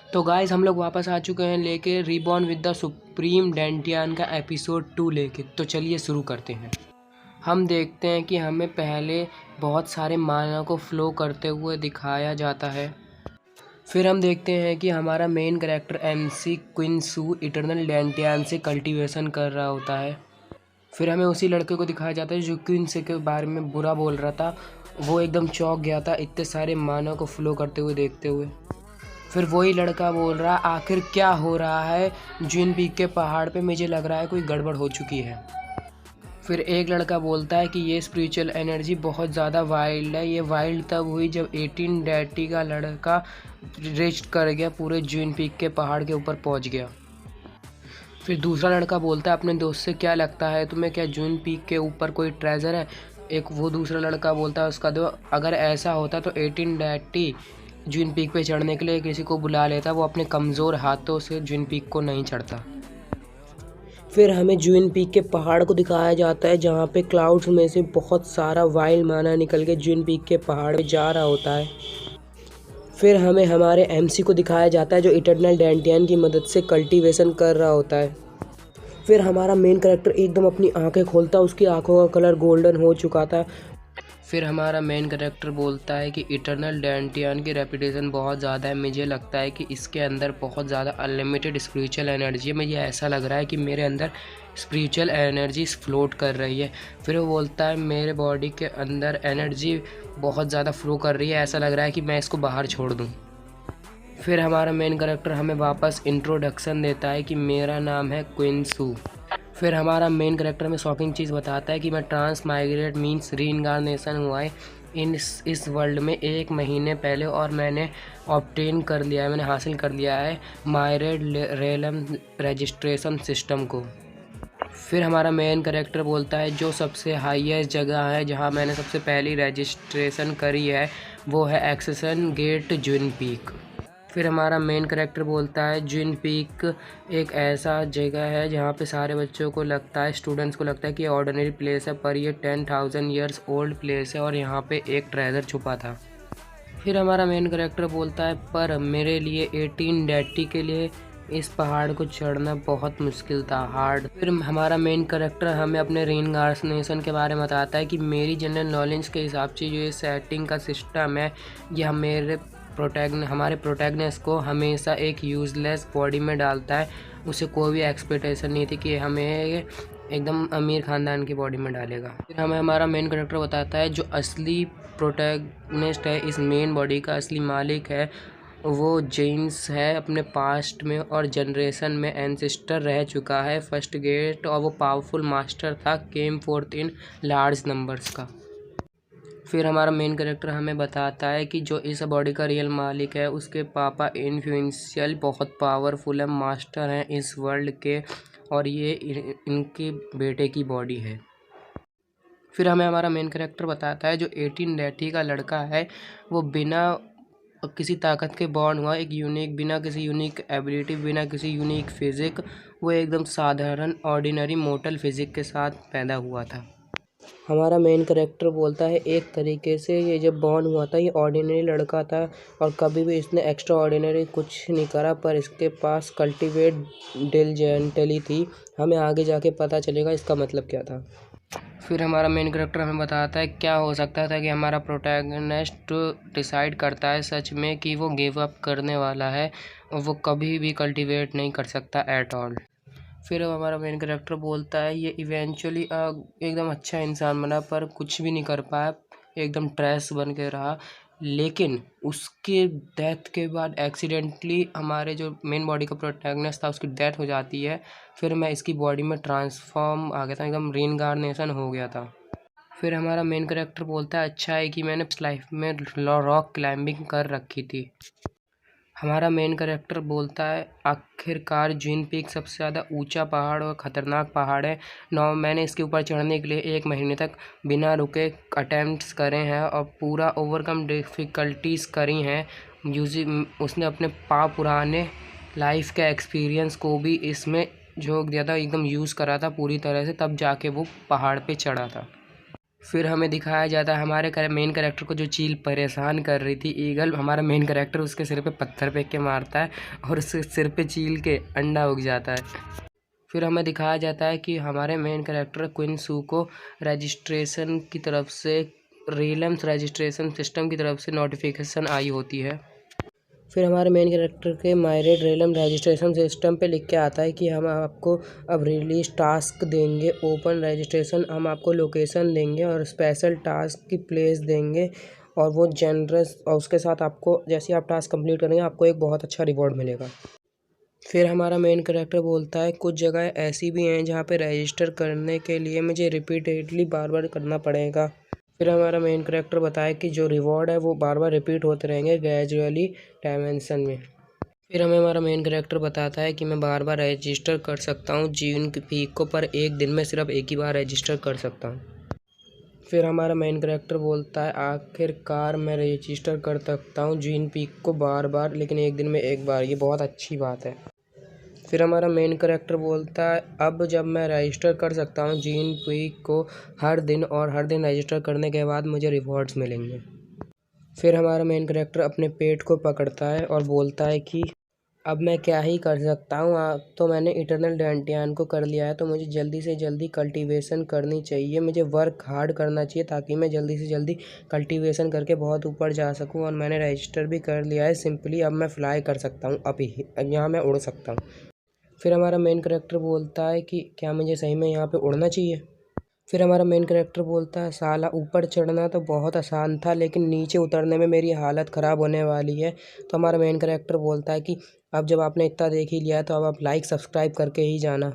तो गाइस हम लोग वापस आ चुके हैं लेके रीबॉर्न विद द सुप्रीम डेंटियान का एपिसोड 2 लेके। तो चलिए शुरू करते हैं। हम देखते हैं कि हमें पहले बहुत सारे माना को फ्लो करते हुए दिखाया जाता है। फिर हम देखते हैं कि हमारा मेन कैरेक्टर एमसी क्विनसू इटर्नल डेंटियान से कल्टीवेशन कर रहा होता है। फिर हमें उसी लड़के को दिखाया जाता है जो क्विनसे के बारे में बुरा बोल रहा था। वो एकदम चौंक गया था इतने सारे माना को फ्लो करते हुए देखते हुए। फिर वही लड़का बोल रहा आखिर क्या हो रहा है ज्विन पीक के पहाड़ पे, मुझे लग रहा है कोई गड़बड़ हो चुकी है। फिर एक लड़का बोलता है कि ये स्पिरिचुअल एनर्जी बहुत ज़्यादा वाइल्ड है। ये वाइल्ड तब हुई जब 18 डैटी का लड़का रेस्ट कर गया, पूरे ज्विन पीक के पहाड़ के ऊपर पहुंच गया। फिर दूसरा लड़का बोलता है अपने दोस्त से, क्या लगता है तुम्हें, क्या ज्विन पीक के ऊपर कोई ट्रेजर है? एक वो दूसरा लड़का बोलता है उसका दो, अगर ऐसा होता तो 18 डैटी ज्विन पीक पे चढ़ने के लिए किसी को बुला लेता, वो अपने कमज़ोर हाथों से ज्विन पीक को नहीं चढ़ता। फिर हमें ज्विन पीक के पहाड़ को दिखाया जाता है जहाँ पे क्लाउड्स में से बहुत सारा वाइल्ड माना निकल के ज्विन पीक के पहाड़ पे जा रहा होता है। फिर हमें हमारे एमसी को दिखाया जाता है जो इटर्नल डेंटियान की मदद से कल्टीवेशन कर रहा होता है। फिर हमारा मेन कैरेक्टर एकदम अपनी आंखें खोलता है, उसकी आंखों का कलर गोल्डन हो चुका था। फिर हमारा मेन कैरेक्टर बोलता है कि इटर्नल डेंटियान की रेपुटेशन बहुत ज़्यादा है, मुझे लगता है कि इसके अंदर बहुत ज़्यादा अनलिमिटेड स्पिरिचुअल एनर्जी है, मुझे ऐसा लग रहा है कि मेरे अंदर स्पिरिचुअल एनर्जी फ्लोट कर रही है। फिर वो बोलता है मेरे बॉडी के अंदर एनर्जी बहुत ज़्यादा फ्लो कर रही है, ऐसा लग रहा है कि मैं इसको बाहर छोड़ दूँ। फिर हमारा मेन कैरेक्टर हमें वापस इंट्रोडक्शन देता है कि मेरा नाम है क्विनसू। फिर हमारा मेन कैरेक्टर में शॉकिंग चीज़ बताता है कि मैं ट्रांस माइग्रेट मीन्स रीइंकार्नेशन हुआ है इस वर्ल्ड में 1 महीने पहले, और मैंने ऑब्टेन कर लिया है, मैंने हासिल कर लिया है मायरेड रेलम रजिस्ट्रेशन सिस्टम को। फिर हमारा मेन कैरेक्टर बोलता है जो सबसे हाईएस्ट जगह है जहां मैंने सबसे पहली रजिस्ट्रेशन करी है वो है एक्सेशन गेट ज्विन पीक। फिर हमारा मेन कैरेक्टर बोलता है ज्विन पीक एक ऐसा जगह है जहाँ पे सारे बच्चों को लगता है, स्टूडेंट्स को लगता है कि ये ऑर्डिनरी प्लेस है, पर ये 10,000 ईयर्स ओल्ड प्लेस है और यहाँ पे एक ट्रेजर छुपा था। फिर हमारा मेन कैरेक्टर बोलता है पर मेरे लिए 18 डैटी के लिए इस पहाड़ को चढ़ना बहुत मुश्किल था, हार्ड। फिर हमारा मेन कैरेक्टर हमें अपने रीइंकार्नेशन के बारे में बताता है कि मेरी जनरल नॉलेज के हिसाब से जो ये सेटिंग का सिस्टम है यह हमारे प्रोटैगनिस्ट को हमेशा एक यूज़लेस बॉडी में डालता है। उसे कोई भी एक्सपेक्टेशन नहीं थी कि हमें एकदम अमीर ख़ानदान की बॉडी में डालेगा। फिर हमें हमारा मेन कैरेक्टर बताता है जो असली प्रोटैगनिस्ट है, इस मेन बॉडी का असली मालिक है, वो जेम्स है, अपने पास्ट में और जनरेशन में एंसेस्टर रह चुका है फर्स्ट गेट, और वो पावरफुल मास्टर था, came fourth in large numbers का। फिर हमारा मेन कैरेक्टर हमें बताता है कि जो इस बॉडी का रियल मालिक है उसके पापा इन्फ्लुएंशियल बहुत पावरफुल है, मास्टर हैं इस वर्ल्ड के, और ये इनके बेटे की बॉडी है। फिर हमें हमारा मेन कैरेक्टर बताता है जो 18 डैटी का लड़का है वो बिना किसी ताकत के बॉर्न हुआ, एक यूनिक, बिना किसी यूनिक एबिलिटी, बिना किसी यूनिक फिजिक, वो एकदम साधारण ऑर्डिनरी मोर्टल फिजिक के साथ पैदा हुआ था। हमारा मेन कैरेक्टर बोलता है एक तरीके से ये जब बॉर्न हुआ था ये ऑर्डिनरी लड़का था और कभी भी इसने एक्स्ट्रा ऑर्डिनरी कुछ नहीं करा, पर इसके पास कल्टिवेट डिलिजेंटली थी। हमें आगे जाके पता चलेगा इसका मतलब क्या था। फिर हमारा मेन कैरेक्टर हमें बताता है क्या हो सकता था कि हमारा प्रोटैगनिस्ट डिसाइड करता है सच में कि वो गिव अप करने वाला है और वो कभी भी कल्टिवेट नहीं कर सकता एट ऑल। फिर हमारा मेन कैरेक्टर बोलता है ये इवेंचुअली एकदम अच्छा इंसान बना पर कुछ भी नहीं कर पाया, एकदम ट्रैश बन के रहा, लेकिन उसके डेथ के बाद एक्सीडेंटली हमारे जो मेन बॉडी का प्रोटैगनिस्ट था उसकी डेथ हो जाती है। फिर मैं इसकी बॉडी में ट्रांसफॉर्म आ गया था, एकदम रीइंकार्नेशन हो गया था। फिर हमारा मेन कैरेक्टर बोलता है अच्छा है कि मैंने लाइफ में रॉक क्लाइंबिंग कर रखी थी। हमारा मेन कैरेक्टर बोलता है आखिरकार ज्विन पीक सबसे ज़्यादा ऊंचा पहाड़ और ख़तरनाक पहाड़ है। मैंने इसके ऊपर चढ़ने के लिए 1 महीने तक बिना रुके अटैम्प्ट्स करे हैं और पूरा ओवरकम डिफ़िकल्टीज़ करी हैं। उसने अपने पुराने लाइफ के एक्सपीरियंस को भी इसमें झोंक दिया था, एकदम यूज़ करा था पूरी तरह से, तब जाके वो पहाड़ पे चढ़ा था। फिर हमें दिखाया जाता है हमारे मेन कैरेक्टर को जो चील परेशान कर रही थी। ईगल हमारा मेन कैरेक्टर उसके सिर पे पत्थर फेंक के मारता है और उसके सिर पे चील के अंडा उग जाता है। फिर हमें दिखाया जाता है कि हमारे मेन कैरेक्टर क्विन सू को रजिस्ट्रेशन की तरफ से रीलम्स रजिस्ट्रेशन सिस्टम की तरफ से नोटिफिकेशन आई होती है। फिर हमारे मेन कैरेक्टर के मायरेट रेलम रजिस्ट्रेशन सिस्टम पे लिख के आता है कि हम आपको अब रिलीज टास्क देंगे, ओपन रजिस्ट्रेशन, हम आपको लोकेशन देंगे और स्पेशल टास्क की प्लेस देंगे और वो जनरस, और उसके साथ आपको जैसे आप टास्क कंप्लीट करेंगे आपको एक बहुत अच्छा रिवॉर्ड मिलेगा। फिर हमारा मेन कैरेक्टर बोलता है कुछ जगह ऐसी भी हैं जहाँ पे रजिस्टर करने के लिए मुझे रिपीटेडली बार बार करना पड़ेगा। फिर हमारा मेन कैरेक्टर बताया कि जो रिवॉर्ड है वो बार बार रिपीट होते रहेंगे ग्रेजुअली डायमेंशन में। फिर हमारा मेन कैरेक्टर बताता है कि मैं बार बार रजिस्टर कर सकता हूँ जीवन की पीक को, पर एक दिन में सिर्फ एक ही बार रजिस्टर कर सकता हूँ। फिर हमारा मेन कैरेक्टर बोलता है आखिरकार मैं रजिस्टर कर सकता हूँ जीन पीक को बार बार, लेकिन एक दिन में एक बार, ये बहुत अच्छी बात है। फिर हमारा मेन कैरेक्टर बोलता है अब जब मैं रजिस्टर कर सकता हूँ जीन पीक को हर दिन, और हर दिन रजिस्टर करने के बाद मुझे रिवॉर्ड्स मिलेंगे। फिर हमारा मेन कैरेक्टर अपने पेट को पकड़ता है और बोलता है कि अब मैं क्या ही कर सकता हूँ, तो मैंने इटर्नल डैंटियन को कर लिया है, तो मुझे जल्दी से जल्दी कल्टीवेशन करनी चाहिए, मुझे वर्क हार्ड करना चाहिए ताकि मैं जल्दी से जल्दी कल्टीवेशन करके बहुत ऊपर जा सकूँ। और मैंने रजिस्टर भी कर लिया है सिंपली, अब मैं फ्लाई कर सकता हूँ, अब यहाँ मैं उड़ सकता हूँ। फिर हमारा मेन कैरेक्टर बोलता है कि क्या मुझे सही में यहाँ पे उड़ना चाहिए। फिर हमारा मेन कैरेक्टर बोलता है साला ऊपर चढ़ना तो बहुत आसान था, लेकिन नीचे उतरने में मेरी हालत ख़राब होने वाली है। तो हमारा मेन कैरेक्टर बोलता है कि अब जब आपने इतना देख ही लिया है तो अब आप लाइक सब्सक्राइब करके ही जाना।